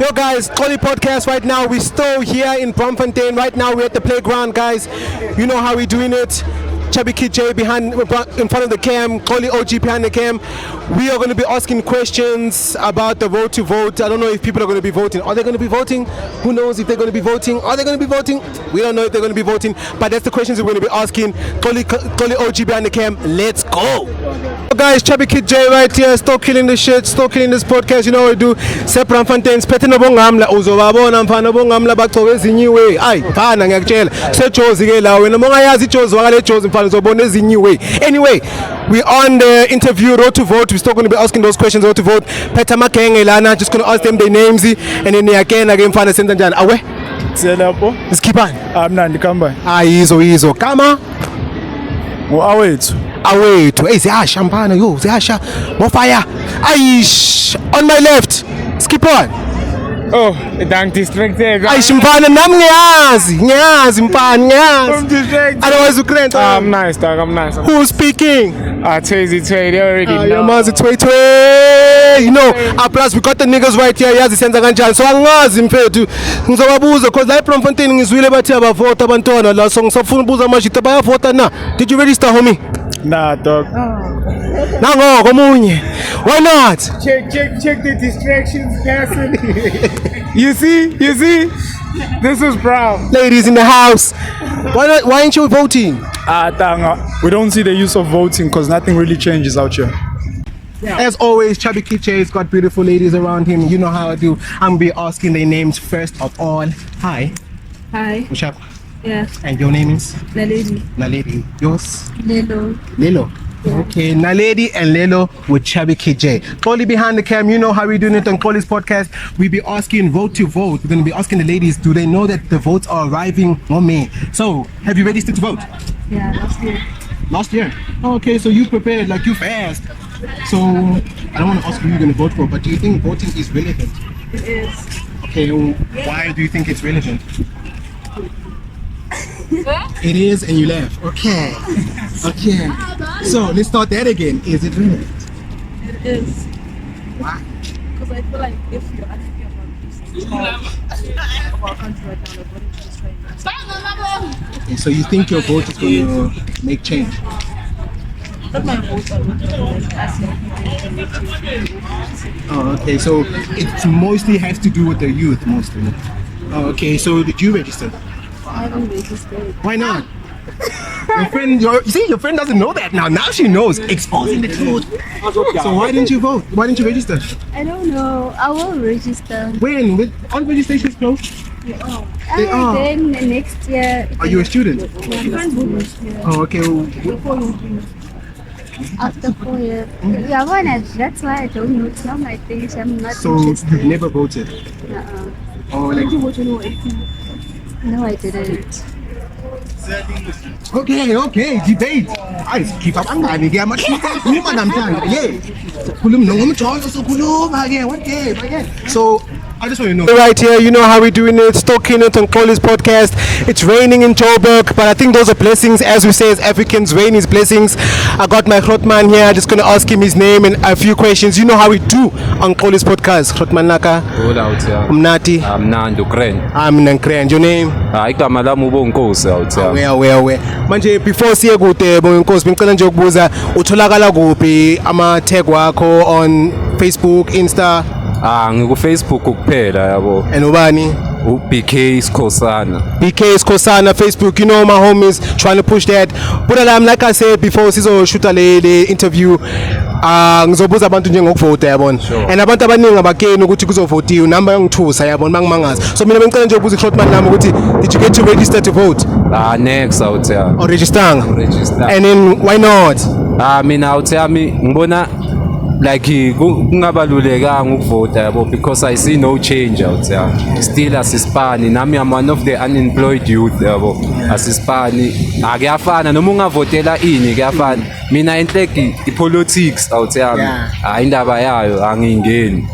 Yo guys, Collie Podcast right now. We're still here in Bromfontein. Right now we're at the playground, guys. You know how we're doing it. Chubby Kid J in front of the cam, Collie OG behind the cam. We are going to be asking questions about the vote to vote. I don't know if people are going to be voting. Are they going to be voting? Who knows if they're going to be voting? Are they going to be voting? We don't know if they're going to be voting, but that's the questions we're going to be asking. Collie OG behind the cam. Let's go. Guys, Chubby Kid J right here, still killing the shit, still killing this podcast. You know what we do. Sepram Fontaine, spetting no bongamla, uzobabona mfana bongamla bagcobe ezinyiwe. Ay, mfana ngiyakutshela. Sejozi ke la wena monga yazi ijozi wakale jozi mfana uzobona ezinyiwe. Anyway, we on the interview road to vote. We're still going to be asking those questions road to vote. Petha makenge lana, just going to ask them their names and then again mfana senza njani. Awe. Selapho. Skipani. Mnandi kamba. Yizo. Kama. Awethu. Awethu. Hey, ziyasha mfana yo, ziyasha. Mo fire. Aish, on my left. Skip on. Oh, dank distracted. Aish mfana nami ngiyazi mfana ngiyazi. I'm distracted. Otherwise ukrenta. I'm nice, dog. I'm nice. Who's speaking? Tway. They already know. Mazi Tway. You know, plus we got the niggas right here. Yazi senza kanjani. So angazi mfethu. Ngizobabuza cause la from Fontaine ngizwile bathi abavota abantwana la so ngisafuna ubuza amashita bayavota na. Did you register homie? Nah, dog. Nango komunye. Why not? Check the distractions, Cassie. You see? This is proud. Ladies in the house. Why ain't you voting? Tanga. We don't see the use of voting because nothing really changes out here. Yeah. As always, Chubby Kid J's got beautiful ladies around him. You know how I do. I'm gonna be asking their names first of all. Hi. What's up? Yeah. And your name is? Naledi. Yours? Lelo. Yeah. Okay, Naledi and Lelo with Chubby Kid J. Collie behind the cam, you know how we're doing it on Collie's podcast. We'll be asking vote to vote. We're going to be asking the ladies, do they know that the votes are arriving on me? So, have you registered to vote? Yeah, Last year? Okay, so you prepared, like you fast. So, I don't want to ask who you're going to vote for, but do you think voting is relevant? It is. Okay, why do you think it's relevant? It is, and you laugh. Okay. So let's start that again. Is it relevant? It is. Why? Because I feel like if you're asking about our country right now, the voting is just right now. Okay, so you think your vote is going to make change? Not my vote, I would ask people. Oh, okay. So it mostly has to do with the youth, mostly. Oh, okay. So did you register? I haven't registered. Why not? Your friend doesn't know that now. Now she knows. Exposing the truth. So why didn't you vote? Why didn't you register? I don't know. I will register. When? All registrations closed? They are. Then next year. Are you a student? You can't vote next year. Oh, okay. After 4 years. Yeah, that's why I don't know. It's not my thing. I'm not So interested. you've never voted? Oh, like. No, I didn't. Okay, debate. I keep up angani ke amakhuluma namhlanje. Yeah. Khuluma ngomjolo sokhuluma ke okay. So I just want to know. Right here, you know how we're doing it. Stalking it on Collie's podcast. It's raining in Joburg, but I think those are blessings. As we say as Africans, rain is blessings. I got my Grotman here. I'm just going to ask him his name and a few questions. You know how we do on Collie's podcast. Grotman Naka. Good out here. Umnati. I'm Nando Kren. I'm Nankren. Your name? Igama lami uBonkosi out here. Where. Manje before siye kude Bonkosi ngicela nje ukubuza utholakala kuphi ama tag wakho on Facebook, Insta? Ngiku Facebook kuphela yabo. And ubani? BK Skosana. BK Skosana Facebook, you know my homies trying to push that. But like I said before sizoshoota le interview ngizobuza abantu nje ngokuvota yabona. And abantu abaningi abakeni ukuthi kuzovotiwa number yangithusa yabona mangimangazi. So mina bengicela nje ukubuza iHlotman nami ukuthi did you get to register to vote? Next out here. Or register. And then why not? Mina out here ngibona like kungabalulekanga ukuvota yabo because I see no change out there. Still asisipani nami I'm one of the unemployed youth yabo. Asisipani akuyafana noma ungavotela ini kuyafana. Mina enhleki ipolitics out there. Indaba yayo angingeni.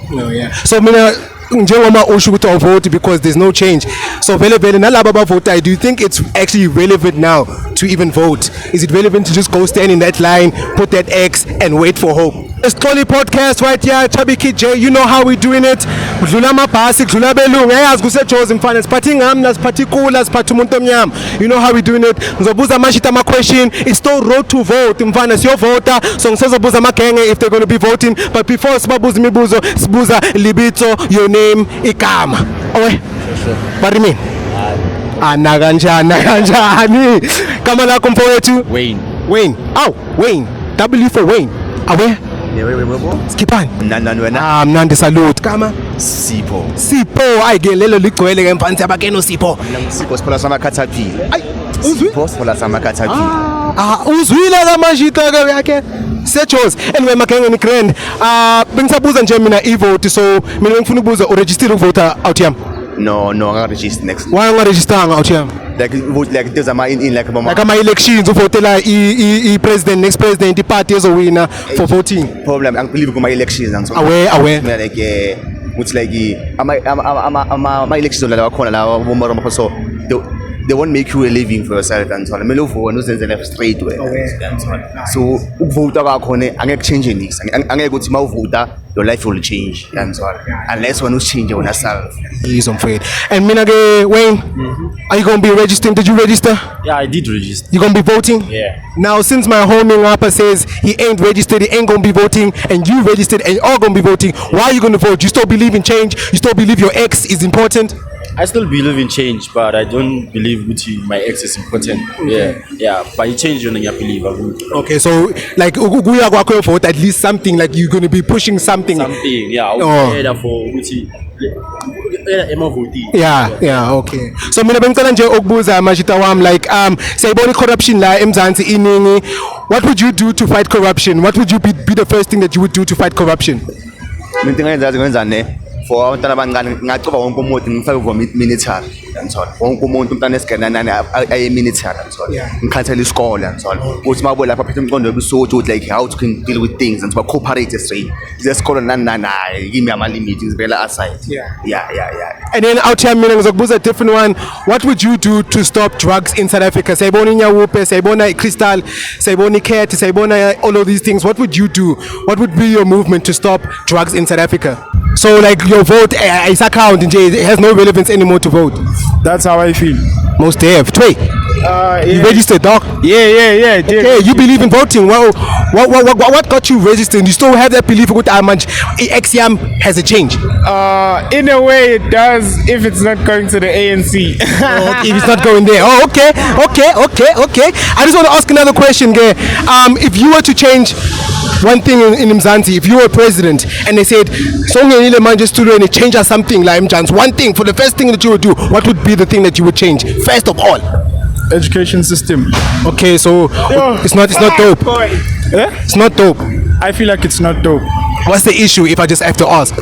So mina njengoma usho ukuthi awuvoti because there's no change. So vele nalabo abavota, do you think it's actually relevant now to even vote? Is it relevant to just go stand in that line, put that X and wait for hope? It's Tolly podcast right here, Chubby Kid J. You know how we doing it. Dlula mabhasi, dlula belungu. Yazi kuseJozi mfana. Siphathi ngamla, siphathi kula, siphathi umuntu omnyama. You know how we doing it. Ngizobuza mashita ama question. It's still road to vote mfana. Siyovota. So ngisezobuza amagenge if they're going to be voting. But before sibabuza imibuzo, sibuza libitso, your name, igama. Owe. What do you mean? Ana kanjani. Kama lakho mfowethu? Wayne. Oh, Wayne. W for Wayne. Awe. Skipani. Mnandi salute. Kama? Sipho. Ayike lelo ligcwele ke mfana abakeno Sipho. Sipho siphola sama caterpillar. Ay, uzwi? Sipho siphola sama caterpillar. Uzwile la mashita ke yakhe. Sejozi. Anyway makenge ni grand. Bengisabuza nje mina ivote so mina ngifuna ukubuza uregister ukuvota out yami. No, I'm gonna register next. Why ungaregister out yami? Like vote like there's a in like mama. Like ama elections uvotela i president next president iparty ezowina for voting. Problem I believe kuma elections and so. Aware. Like which like my elections la bakhona la bomaro so they won't make you a living for yourself and so on. Melo for no sense left straight way. So ukuvota kwakho ne angeke change nix. Angeke ukuthi mawuvota your life will change and so on. Unless when you change yourself. He's on afraid. And mina ke Wayne, are you going to be registering? Did you register? Yeah, I did register. You going to be voting? Yeah. Now since my homie rapper says he ain't registered, he ain't going to be voting, and you registered and you're going to be voting, why are you going to vote? You still believe in change? You still believe your ex is important? I still believe in change, but I don't believe my ex is important. Yeah. But change, you know, I believe. Okay, so like ukuya kwakho vote at least something, like you're going to be pushing something. Yeah. For Yeah, okay. So mina bengicela nje ukubuza mashita wami like sayibona corruption la eMzansi iningi. What would you do to fight corruption? What would you be the first thing that you would do to fight corruption? Into engenza ne for abantwana abancane ngacoba wonke umuntu ngifake for military and so on. Wonke umuntu umntana esigananani aye military and so on. Ngikhansela isikole and so on. Uthi mabo lapha phethe umqondo webusotsho ukuthi like how to can deal with things and to cooperate straight. Isikole nani give me ama limits ngivela aside. Yeah. And then out here mina ngizokubuza a different one. What would you do to stop drugs in South Africa? Sayibona inyawupe, sayibona crystal, sayibona icat, sayibona all of these things. What would you do? What would be your movement to stop drugs in South Africa? So like your vote is account it has no relevance anymore to vote. That's how I feel. Most have. Trey, you registered, dog? Yeah. Okay, you believe in voting. Well, what got you registered? You still have that belief that XYAM has a change? In a way it does if it's not going to the ANC. If it's not going there. Oh, okay. I just want to ask another question, guy. If you were to change one thing in Mzansi, if you were president and they said Songenile manje studio and change or something like Mzansi, one thing for the first thing that you would do, what would be the thing that you would change first of all? Education system. Okay, so it's not dope. It's not dope. I feel like it's not dope. What's the issue if I just have to ask?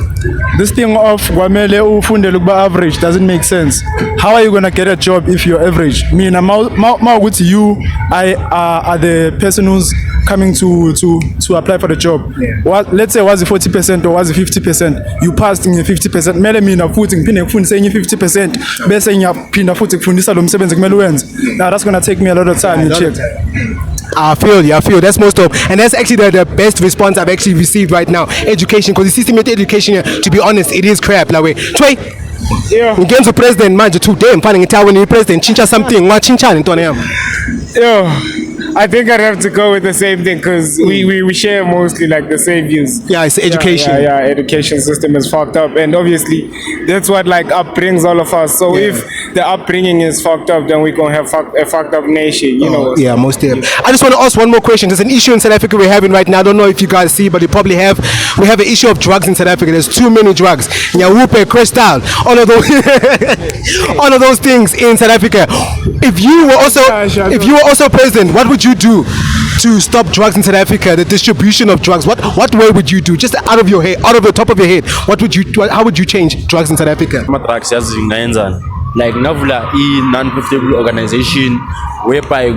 This thing of kwamele ufunde ukuba average doesn't make sense. How are you gonna get a job if you're average? Mina mawukuthi you are the person who's coming to apply for the job. Let's say was it 40% or was it 50%? You passed in 50%. Mele mina futhi ngiphinde ngifundise enye 50% bese ngiyaphinda futhi ngifundisa lo msebenzi kumele uwenze. Now that's gonna take me a lot of time to check. I feel that's most dope, and that's actually the best response I've actually received right now. Education, because the system of education here, to be honest, it is crap. Like Trey, games of president manje today I'm finding it out when you president chincha something what chincha ntwana yami. I think I'd have to go with the same thing because we share mostly like the same views. Yeah, it's education. Yeah, education system is fucked up, and obviously that's what like upbrings all of us. So if the upbringing is fucked up, then we're gonna have a fucked up nation, you know. Yeah, most of them. I just want to ask one more question. There's an issue in South Africa we're having right now. I don't know if you guys see, but you probably have. We have an issue of drugs in South Africa. There's too many drugs. Nyawupe, crystal, all of those things in South Africa. If you were also president, what would you do to stop drugs in South Africa? The distribution of drugs. What way would you do? Just out of your head, out of the top of your head, how would you change drugs in South Africa? Drugs like navula non-profitable organization whereby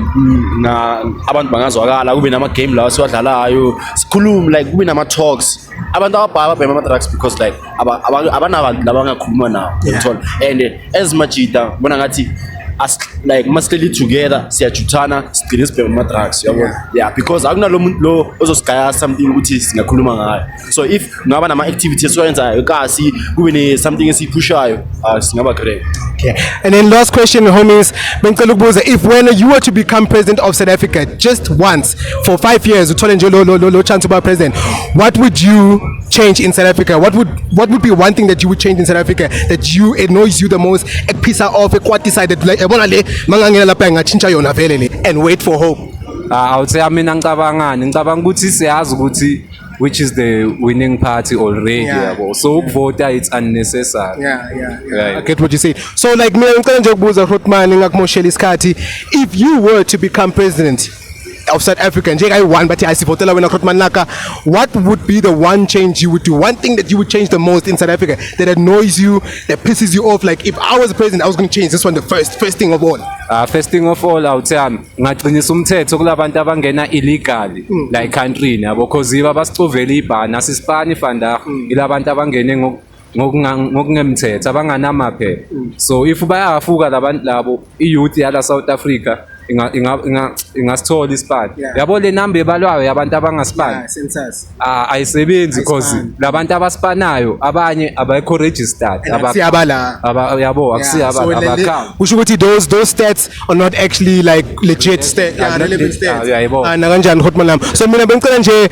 abantu bangazwakala kube nama game lawo siwadlalayo sikhuluma like kube nama talks abantu ababhema ama drugs because like abanabantu labangakhuluma nabo and as majida bona ngathi as like masihleli together siyajuthana sigcine sibheke ama-drugs yabo. Yeah, because akunalo muntu lo ozosigaya something ukuthi singakhuluma ngayo. So if ngaba nama-activities esiwenzayo kasi kube ne-something esiyiphushayo singaba great. Okay. And then last question, homies. Bengicela ukubuza, if when you were to become president of South Africa just once for 5 years, uthole nje lo chance to be president, what would you change in South Africa? What would be one thing that you would change in South Africa that you annoys you the most? Ekphisa off, ekwatisa that like yabona le mangangena lapha ngatshintsha yona vele le, and wait for hope. I would say mina ngicabangani ukuthi siyazi ukuthi which is the winning party already yabo. So ukuvota it's unnecessary. I get what you say. So like mina ngicela nje ukubuza Rotman ngakumoshela isikhathi, if you were to become president of South Africa njengayi-one bathi asivotela wena Rotman Naka, what would be the one change you would do, one thing that you would change the most in South Africa that annoys you, that pisses you off? Like if I was a president I was going to change this one, the first thing of all. First thing of all, I would say ngaqinisa umthetho kulabantu abangena illegally like country yabo, because iba basicovela ibhana sisipani vandag ilabantu abangene ngokungemthetho abanganamaphepha. So if bayafuka labantu labo i-youth yala South Africa ingasithola isipani yabo. Le number ebalwayo yabantu abangasipani ayisebenzi because labantu abasipanayo abanye abakho registered yabo, akusiyaba. Kusho ukuthi those stats are not actually like legit stats, relevant stats. Nakanjani Rotman? So mina bengicela nje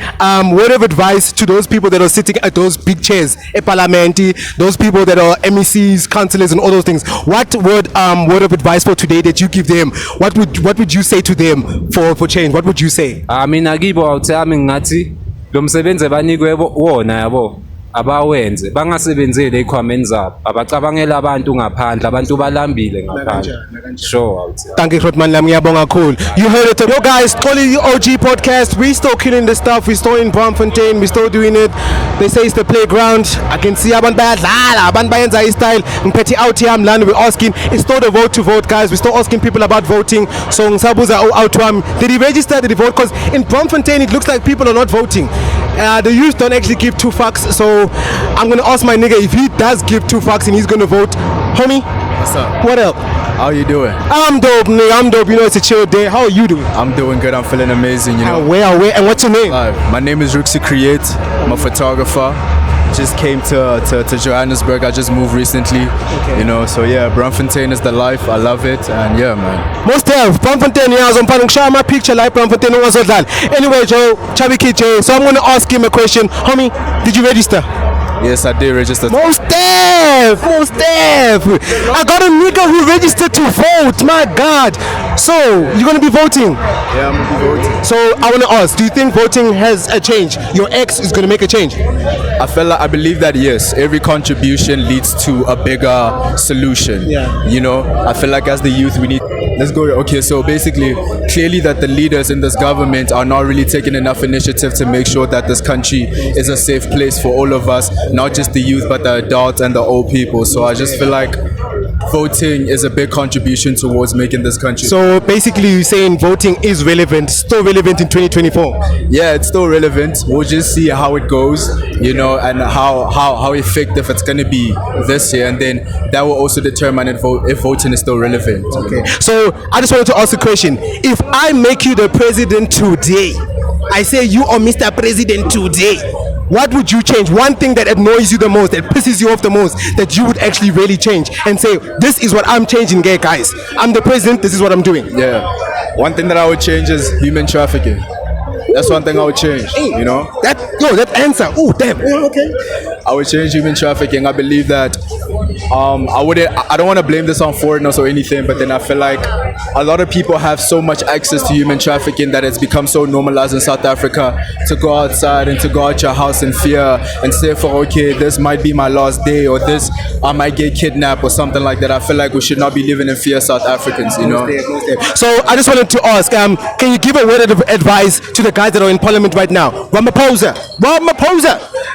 word of advice to those people that are sitting at those big chairs eParliament, those people that are MECs, councillors and all those things. What word of advice for today that you give them? What would you say to them for change? What would you say? Mina kibo awuthami ngathi lo msebenzi banikwe wona yabo abawenze, bangasebenzeli ekhwameni zabo, abacabangela abantu ngaphandle, abantu balambile ngaphandle. Sure. Thank you Rotman Lam, ngiyabonga kakhulu. You heard it. Yo guys, Xoli OG podcast. We still killing this stuff. We still in Braamfontein. We still doing it. They say it's the playground. I can see abantu bayadlala, abantu bayenza istyle. Ngiphethe out here mlani, we're asking, it's still the vote to vote, guys. We're still asking people about voting. So ngisabuza out wami, did he register, did he vote? Because in Braamfontein it looks like people are not voting. The youth don't actually give two fucks. So I'm gonna ask my nigga if he does give two fucks and he's gonna vote. Homie, what's up? What up? How you doing? I'm dope, nigga. I'm dope. You know, it's a chill day. How are you doing? I'm doing good. I'm feeling amazing, you know. Where? And what's your name? My name is Ruxy Create. I'm a photographer. Just came to Johannesburg. I just moved recently, you know. So yeah, Braamfontein is the life. I love it, and yeah, man. Most of Braamfontein, yeah, I'm show my picture like Braamfontein was that. Anyway, Joe, Chubby Kid Joe. So I'm gonna ask him a question. Homie, did you register? Yes, I did register. Most Def! I got a nigga who registered to vote. My God. So you're gonna be voting? Yeah, I'm gonna be voting. So I wanna ask, do you think voting has a change? Your ex is gonna make a change? I believe that yes, every contribution leads to a bigger solution. Yeah. You know, I feel like as the youth we need. Let's go. Okay, so basically, clearly that the leaders in this government are not really taking enough initiative to make sure that this country is a safe place for all of us, not just the youth, but the adults and the old people. So I just feel like voting is a big contribution towards making this country. So basically you're saying voting is relevant, still relevant in 2024? Yeah, it's still relevant. We'll just see how it goes, you know, and how effective it's going to be this year. And then that will also determine if voting is still relevant. Okay. So I just wanted to ask a question. If I make you the president today, I say you are Mr. President today, what would you change? One thing that annoys you the most, that pisses you off the most, that you would actually really change and say, this is what I'm changing, guys. I'm the president, this is what I'm doing. Yeah. One thing that I would change is human trafficking. That's one thing I would change, you know? That answer. Oh, damn. Yeah, okay. I would change human trafficking. I believe that I don't want to blame this on foreigners or anything, but then I feel like a lot of people have so much access to human trafficking that it's become so normalized in South Africa to go outside and to go out your house in fear and say, okay, this might be my last day, or this, I might get kidnapped or something like that. I feel like we should not be living in fear, South Africans, you know? So I just wanted to ask, can you give a word of advice to the guys that are in parliament right now? Ramaphosa,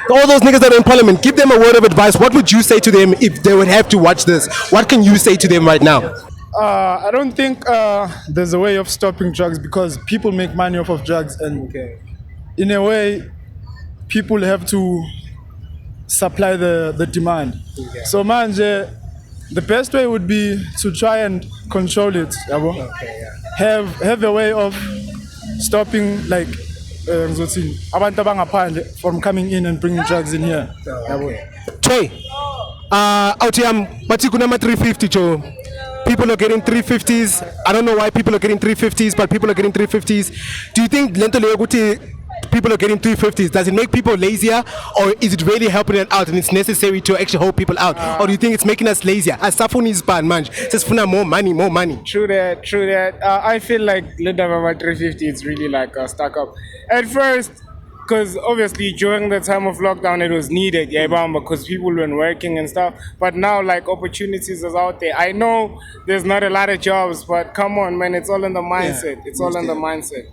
all those niggas that are in parliament, give them a word of advice. What would you say to them if they would have to watch this? What can you say to them right now? I don't think there's a way of stopping drugs because people make money off of drugs, and in a way, people have to supply the demand. So manje, the best way would be to try and control it, yabo. Have a way of stopping like ngizothini abantu abangaphandle from coming in and bringing drugs in here, yabo. Trey, out here, but you kunama 350, Joe. People are getting 350s. I don't know why people are getting 350s, but people are getting 350s. Do you think lento leyo ukuthi people are getting 350s? Does it make people lazier, or is it really helping it out and it's necessary to actually hold people out? Or do you think it's making us lazier? Asafuni is bad, man. Just for more money, more money. True that. I feel like Linda Mama 350 is really like stuck up. At first, because obviously during the time of lockdown it was needed, yeah, because people weren't working and stuff. But now like opportunities is out there. I know there's not a lot of jobs, but come on, man, it's all in the mindset. It's all in the mindset.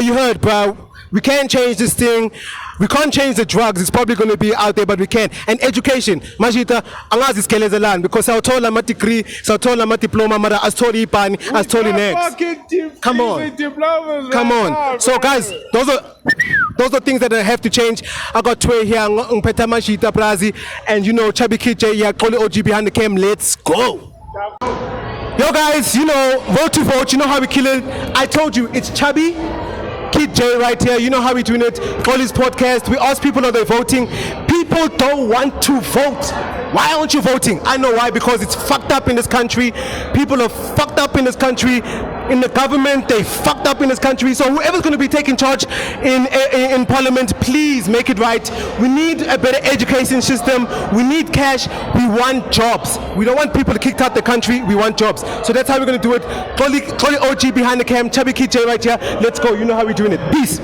You heard, bro. We can't change this thing. We can't change the drugs. It's probably going to be out there, but we can. And education, Majita, angazi skeleze land because I told my degree, so I told my diploma, mother, I told ipani, I told next. Come on, come on. So guys, those are things that I have to change. I got Tway here, Mpeta Majita Brazi, and you know Chubby Kid J here, Koli OG behind the cam. Let's go. Yo guys, you know, vote to vote. You know how we kill it. I told you, it's Chubby Kid J right here. You know how we doing it. Koli's podcast. We ask people are they voting. People don't want to vote. Why aren't you voting? I know why. Because it's fucked up in this country. People are fucked up in this country. In the government, they fucked up in this country. So whoever's going to be taking charge in parliament, please make it right. We need a better education system. We need cash. We want jobs. We don't want people kicked out the country. We want jobs. So that's how we're going to do it. Koli OG behind the cam. Chubby Kid J right here. Let's go. You know how we're doing it. Peace.